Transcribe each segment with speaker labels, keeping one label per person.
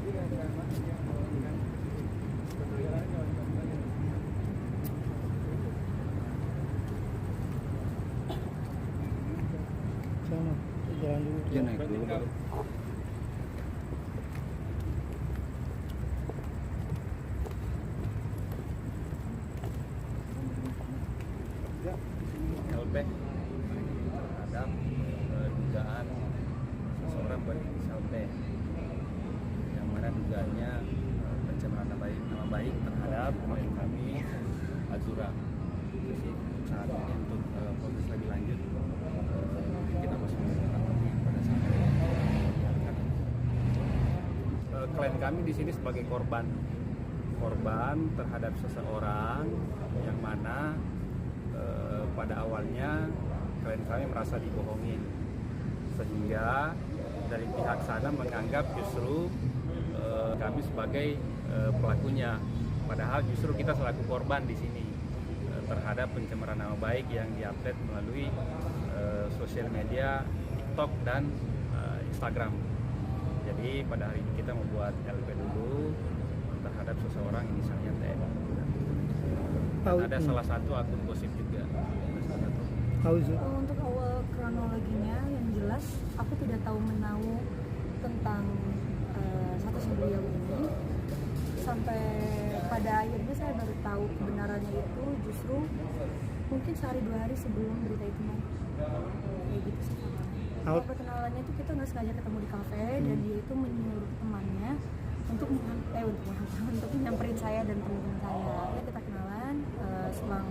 Speaker 1: Sana, jalan dulu.
Speaker 2: Dia naik dulu baru. LP terhadap dugaan seseorang berinisial T, yang mana dugaannya pencemaran nama baik terhadap klien kami Azura. Jadi saat ini untuk proses lebih lanjut kita masih menggunakan pada saat klien kami di sini sebagai korban terhadap seseorang yang mana pada awalnya klien kami merasa dibohongin, sehingga dari pihak sana menganggap justru kami sebagai pelakunya, padahal justru kita selaku korban di sini terhadap pencemaran nama baik yang diupdate melalui sosial media TikTok dan Instagram. Jadi pada hari ini kita membuat LP dulu terhadap seseorang inisialnya T. Ada salah satu akun gosip juga.
Speaker 3: Untuk awal kronologinya yang jelas aku tidak tahu menahu tentang status beliau ini sampai pada akhirnya saya baru tahu kebenarannya itu justru mungkin sehari dua hari sebelum berita itu naik, kayak gitu sih. Kalau perkenalannya itu kita nggak sengaja ketemu di kafe dan dia itu menyuruh temannya untuk nyamperin saya dan teman-teman saya. Ya kita kenalan, selang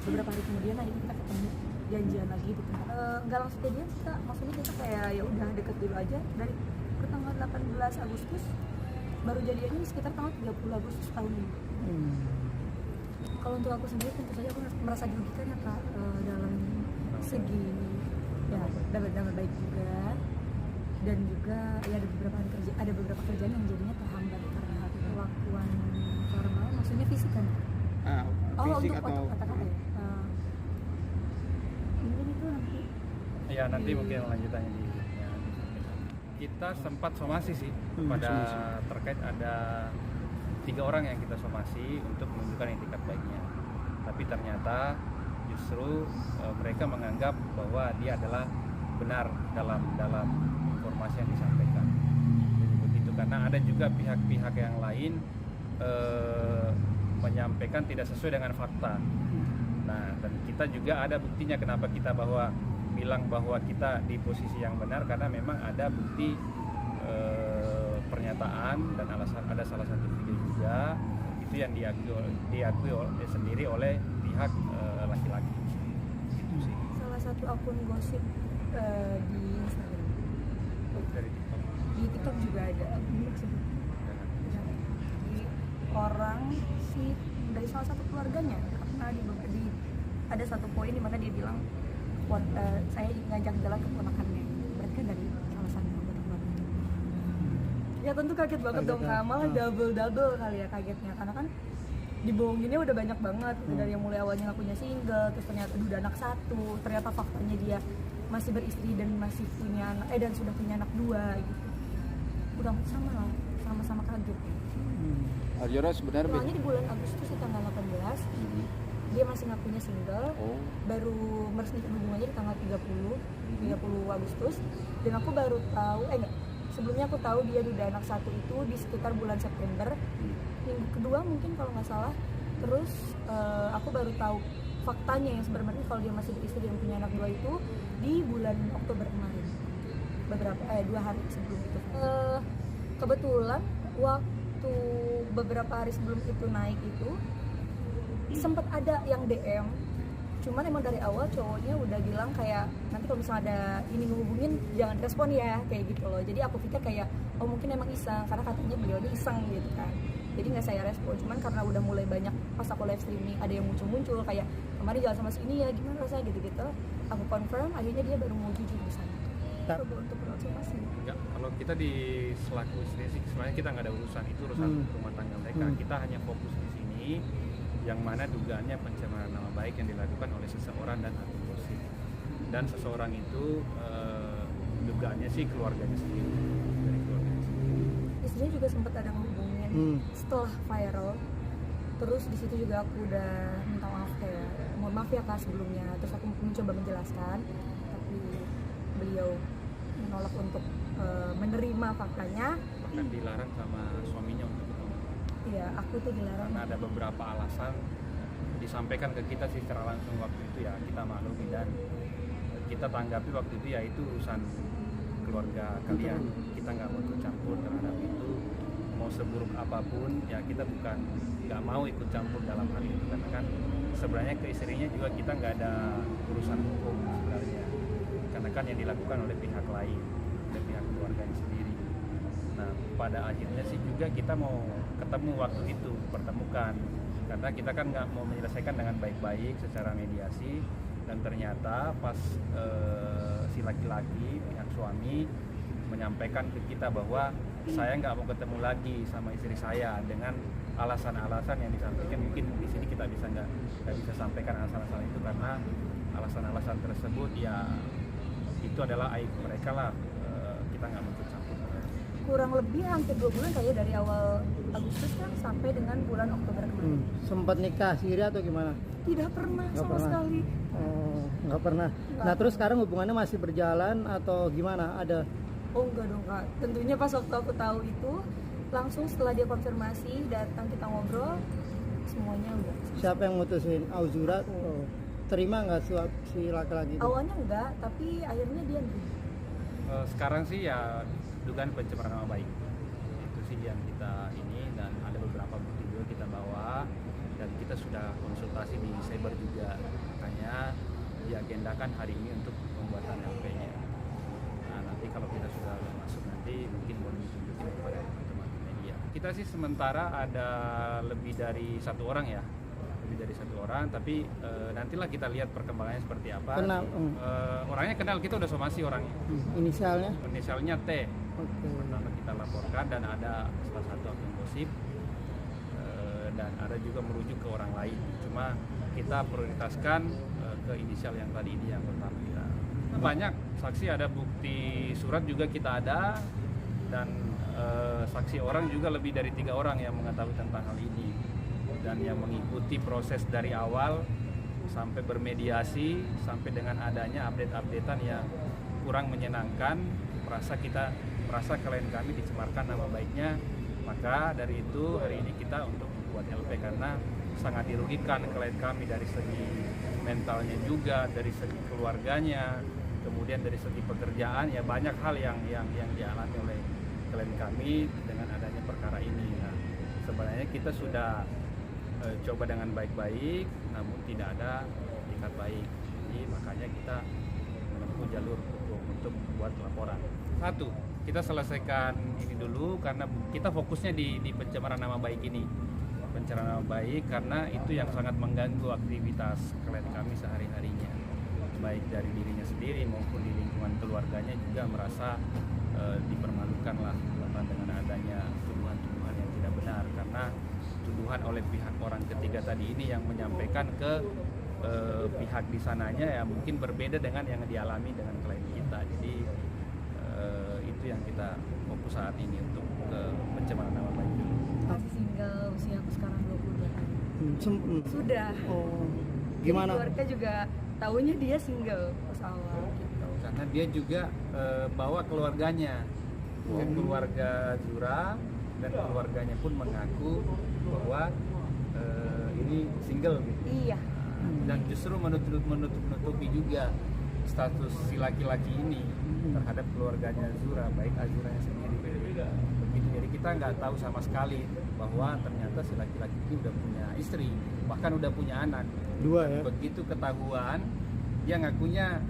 Speaker 3: beberapa hari kemudian akhirnya kita ketemu, janjian lagi di tempat. Nggak langsung jadian kita, maksudnya kita kayak ya udah deket dulu aja dari tanggal 18 Agustus baru jadiannya sekitar tanggal 30 Agustus tahun ini. Kalau untuk aku sendiri tentu saja aku merasa dirugikan ya Kak, dalam segi ya dapat baik juga, dan juga ya ada beberapa kerjaan yang jadinya terhambat karena perlakuan formal, maksudnya fisik kan?
Speaker 2: Fisik
Speaker 3: untuk
Speaker 2: atau
Speaker 3: kata-kata ya. Mungkin itu nanti.
Speaker 2: Ya nanti mungkin lanjutannya di kita sempat somasi sih terkait ada 3 orang yang kita somasi untuk menunjukkan itikat baiknya, tapi ternyata justru mereka menganggap bahwa dia adalah benar dalam informasi yang disampaikan. Jadi begitu, karena ada juga pihak-pihak yang lain menyampaikan tidak sesuai dengan fakta. Nah, dan kita juga ada buktinya kenapa kita bilang bahwa kita di posisi yang benar, karena memang ada bukti pernyataan dan ada salah satu video juga itu yang diakui sendiri oleh pihak laki-laki. Gitu sih.
Speaker 3: Salah satu akun gosip di Instagram.
Speaker 2: Dari TikTok.
Speaker 3: Di TikTok juga ada Jadi orang dari salah satu keluarganya karena ada satu poin di mana dia bilang saya ngajak jalan ke ponakannya, berarti kan dari salah satu anggota keluarga. Ya tentu kaget banget dong Kak, malah double kali ya kagetnya, karena kan dibohonginnya udah banyak banget dari yang mulai awalnya ngakunya single, terus ternyata udah anak 1, ternyata faktanya dia masih beristri dan masih punya anak dan sudah punya anak 2 gitu. Udah sama-sama kaget.
Speaker 2: Azura sebenarnya
Speaker 3: Soalnya di bulan Agustus tanggal 18 dia masih ngakunya single, baru meresmikan hubungannya di tanggal 30 Agustus, dan aku baru tahu sebelumnya aku tahu dia udah anak 1 itu di sekitar bulan September, minggu kedua mungkin kalau nggak salah. Terus aku baru tahu faktanya yang sebenarnya kalau dia masih beristri dan punya anak 2 itu di bulan Oktober kemarin, 2 hari sebelum itu. Kebetulan waktu beberapa hari sebelum itu naik itu sempat ada yang DM, cuman emang dari awal cowoknya udah bilang kayak nanti kalau misalnya ada ini ngehubungin jangan respon ya, kayak gitu loh. Jadi aku pikir kayak mungkin emang iseng, karena katanya beliau ini iseng gitu kan, jadi nggak saya respon. Cuman karena udah mulai banyak pas aku live streaming ada yang muncul kayak kemarin jalan sama si ini ya gimana rasanya gitu-gitu, aku confirm, akhirnya dia baru mau jujur di sana. Coba untuk konsultasi.
Speaker 2: Enggak, kalau kita di selaku istri sih sebenarnya kita nggak ada urusan, itu urusan rumah tangga mereka. Kita hanya fokus di sini yang mana dugaannya pencemaran nama baik yang dilakukan oleh seseorang dan akun gosip, dan seseorang itu dugaannya sih keluarganya sendiri, dari keluarganya sendiri.
Speaker 3: istrinya juga sempat ada ngehubungin setelah viral. Terus di situ juga aku udah minta maaf, kayak mohon maaf ya Kak sebelumnya. Terus aku mencoba menjelaskan, tapi beliau menolak untuk menerima faktanya.
Speaker 2: Bahkan dilarang sama suaminya untuk ketemu.
Speaker 3: Iya, aku tuh dilarang.
Speaker 2: Karena ada beberapa alasan disampaikan ke kita sih secara langsung waktu itu, ya kita maklumi dan kita tanggapi waktu itu, ya itu urusan keluarga kalian, kita nggak mau ikut campur terhadap itu. Mau seburuk apapun ya kita nggak mau ikut campur dalam hal itu, karena kan sebenarnya ke istrinya juga kita nggak ada urusan hukum sebenarnya, karena kan yang dilakukan oleh pihak lain, oleh pihak keluarganya sendiri. Nah pada akhirnya sih juga kita mau ketemu waktu itu, pertemukan, karena kita kan nggak mau menyelesaikan dengan baik-baik secara mediasi. Dan ternyata pas si laki-laki pihak suami menyampaikan ke kita bahwa saya nggak mau ketemu lagi sama istri saya dengan alasan-alasan yang disampaikan. Mungkin di sini kita nggak bisa sampaikan alasan-alasan itu, karena alasan-alasan tersebut ya itu adalah aib mereka lah, kita nggak mau ikut campur.
Speaker 3: Kurang lebih hampir 2 bulan kayak dari awal Agustus kan sampai dengan bulan Oktober kemarin.
Speaker 1: Sempat nikah siri atau gimana?
Speaker 3: Tidak pernah sama sekali.
Speaker 1: Oh, nggak pernah. Nah terus sekarang hubungannya masih berjalan atau gimana? Ada?
Speaker 3: Oh enggak dong Kak. Tentunya pas waktu aku tahu itu, langsung setelah dia konfirmasi datang kita ngobrol, semuanya udah.
Speaker 1: Siapa yang mutusin? Auzura? Oh. Terima nggak si laki-laki itu?
Speaker 3: Awalnya enggak, tapi akhirnya dia nerima.
Speaker 2: Sekarang sih ya dugaan pencemaran nama baik itu sih yang kita ini, dan ada beberapa bukti juga kita bawa dan kita sudah konsultasi di cyber juga, makanya diagendakan hari ini untuk pembuatan LP-nya. Nah nanti kalau kita sudah masuk nanti mungkin boleh ditunjukin kepada teman-teman media. Kita sih sementara ada lebih dari 1 orang ya, tapi nantilah kita lihat perkembangannya seperti apa.
Speaker 1: Kenal?
Speaker 2: Orangnya kenal, kita udah somasi orangnya. Inisialnya T.
Speaker 1: Okay.
Speaker 2: Pertama kita laporkan, dan ada salah satu akun gosip, dan ada juga merujuk ke orang lain. Cuma kita prioritaskan ke inisial yang tadi ini, yang pertama kita. Banyak saksi, ada bukti surat juga kita ada, dan saksi orang juga lebih dari 3 orang yang mengetahui tentang hal ini, dan yang mengikuti proses dari awal sampai bermediasi sampai dengan adanya update-updatean yang kurang menyenangkan, merasa klien kami dicemarkan nama baiknya. Maka dari itu hari ini kita untuk membuat LP, karena sangat dirugikan klien kami dari segi mentalnya juga, dari segi keluarganya, kemudian dari segi pekerjaan, ya banyak hal yang dialami oleh klien kami dengan adanya perkara ini. Nah, sebenarnya kita sudah coba dengan baik-baik, namun tidak ada tingkat baik. Jadi makanya kita menempuh jalur untuk membuat laporan. 1, kita selesaikan ini dulu, karena kita fokusnya di pencemaran nama baik ini. Pencemaran nama baik karena itu yang sangat mengganggu aktivitas klien kami sehari-harinya, baik dari dirinya sendiri maupun di lingkungan keluarganya juga merasa dipermalukan lah dengan adanya tuduhan-tuduhan yang tidak benar, karena tuduhan oleh pihak orang ketiga tadi ini yang menyampaikan ke pihak di sananya ya mungkin berbeda dengan yang dialami dengan klien kita. Jadi itu yang kita fokus saat ini untuk pencemaran nama baik.
Speaker 3: Masih single, usia aku sekarang 22 tahun. Sudah.
Speaker 1: Oh. Gimana?
Speaker 3: Jadi keluarga juga taunya dia single pas awal gitu.
Speaker 2: Karena dia juga bawa keluarganya, keluarga Zura, dan keluarganya pun mengaku bahwa ini single gitu.
Speaker 3: Iya.
Speaker 2: Dan justru menutupi juga status si laki-laki ini terhadap keluarganya Zura, baik Azuranya sendiri. Begitu, jadi kita nggak tahu sama sekali bahwa ternyata si laki-laki ini udah punya istri, bahkan udah punya anak.
Speaker 1: 2 ya?
Speaker 2: Begitu ketahuan, dia ngakunya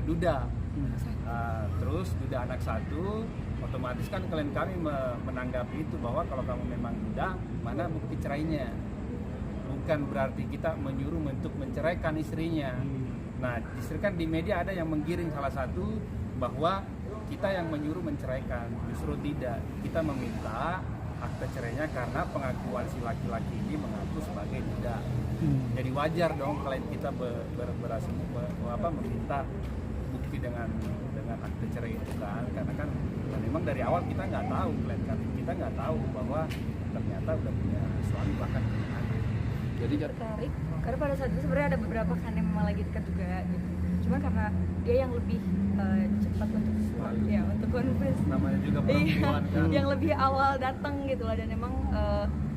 Speaker 2: duda. Terus duda anak 1, otomatis kan klien kami menanggapi itu bahwa kalau kamu memang duda, mana bukti cerainya? Bukan berarti kita menyuruh untuk menceraikan istrinya. Nah, justru kan di media ada yang menggiring salah satu bahwa kita yang menyuruh menceraikan. Justru tidak. Kita meminta akte cerainya karena pengakuan si laki-laki ini mengaku sebagai duda. Jadi wajar dong klien kita berhasil meminta bukti dengan akte cerai itu kan, karena kan memang memang dari awal kita nggak tahu, kita nggak tahu bahwa ternyata udah punya suami bahkan punya anak.
Speaker 4: Jadi
Speaker 3: tertarik karena pada saat itu sebenarnya ada beberapa kan yang memang lagi dekat juga gitu, cuma karena dia yang lebih cepat untuk untuk confess,
Speaker 2: Namanya juga perempuan kan.
Speaker 3: yang lebih awal datang gitu lah, dan emang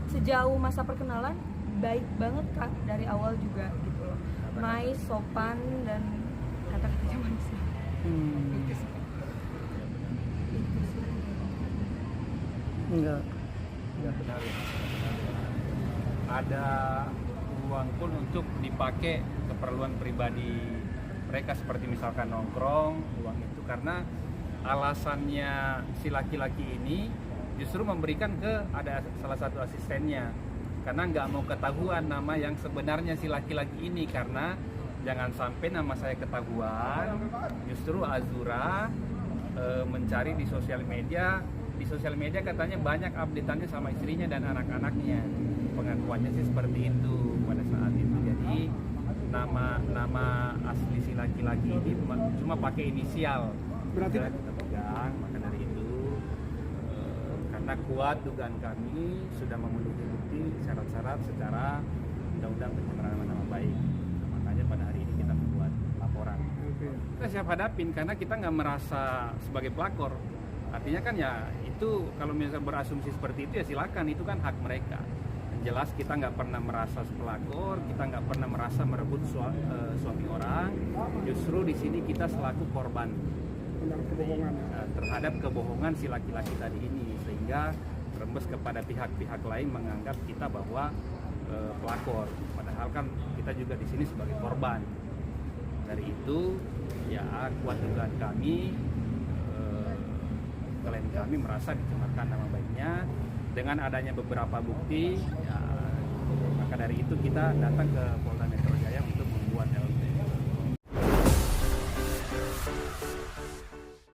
Speaker 3: sejauh masa perkenalan baik banget Kak dari awal juga gitu loh, nice, sopan, dan kata-katanya manis. Gitu sih.
Speaker 1: Enggak.
Speaker 2: Ya benar. Ada uang pun untuk dipakai keperluan pribadi mereka, seperti misalkan nongkrong, uang itu karena alasannya si laki-laki ini justru memberikan ke ada salah satu asistennya, karena nggak mau ketahuan nama yang sebenarnya si laki-laki ini, karena jangan sampai nama saya ketahuan, justru Azura mencari di sosial media. Di sosial media katanya banyak updateannya sama istrinya dan anak-anaknya, pengakuannya sih seperti itu pada saat itu. Jadi nama asli si laki-laki ini cuma pakai inisial.
Speaker 4: Berarti
Speaker 2: kita pegang, maka dari itu karena kuat dugaan kami sudah memenuhi bukti syarat-syarat secara undang-undang pencemaran nama baik. Makanya pada hari ini kita membuat laporan. Kita siap hadapin karena kita nggak merasa sebagai pelakor. Artinya kan ya itu kalau misalnya berasumsi seperti itu ya silakan, itu kan hak mereka. Yang jelas kita nggak pernah merasa pelakor, kita nggak pernah merasa merebut suami orang. Justru di sini kita selaku korban terhadap kebohongan si laki-laki tadi ini, sehingga rembes kepada pihak-pihak lain menganggap kita bahwa pelakor. Padahal kan kita juga di sini sebagai korban. Dari itu ya kuat dugaan kami. Klien kami merasa dicemarkan nama baiknya dengan adanya beberapa bukti ya, maka dari itu kita datang ke Polda Metro Jaya untuk membuat LK